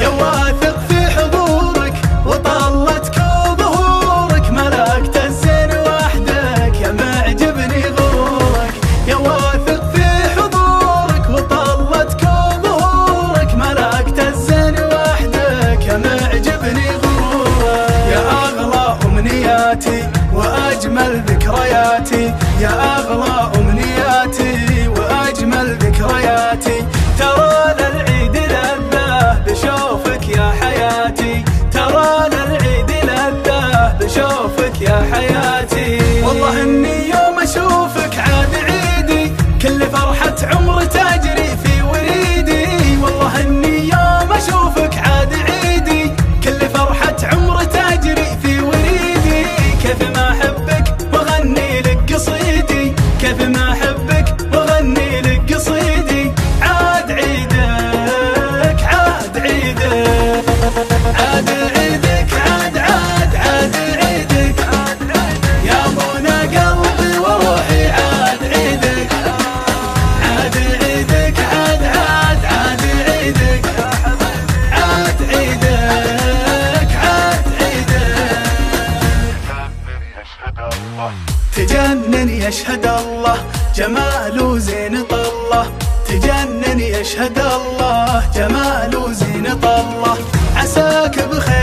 يا واثق في حضورك وطلتك وظهورك، ملكت الزين وحدك يا معجبني غرورك. يا واثق في حضورك وطلتك وظهورك، ملكت الزين وحدك يا معجبني غرورك. يا أغلى أمنياتي وأجمل ذكرياتي، يا أغلى أمنياتي وأجمل ذكرياتي، ترى للعيد لذة بشوفك يا حياتي، ترى للعيد لذة بشوفك يا حياتي. والله إني يوم أشوفك عاد عيدي، كل فرحة عمر تجري في وريدي. والله إني يوم أشوفك عاد عيدي، كل فرحة عمر تجري في وريدي. كيف ما أحبك وأغني لك قصيدي، كيف ما أحبك وأغني لك قصيدي. عاد عيدك عاد عيدك عاد عيدك عاد عاد عاد عيدك يا منى قلبي وروحي. عاد عيدك عاد عيدك عاد عاد عاد عيدك عاد عيدك عاد عيدك. تجنن يشهد الله جمال وزين طله، تجنن يشهد الله جمال وزين طله. عساك بخير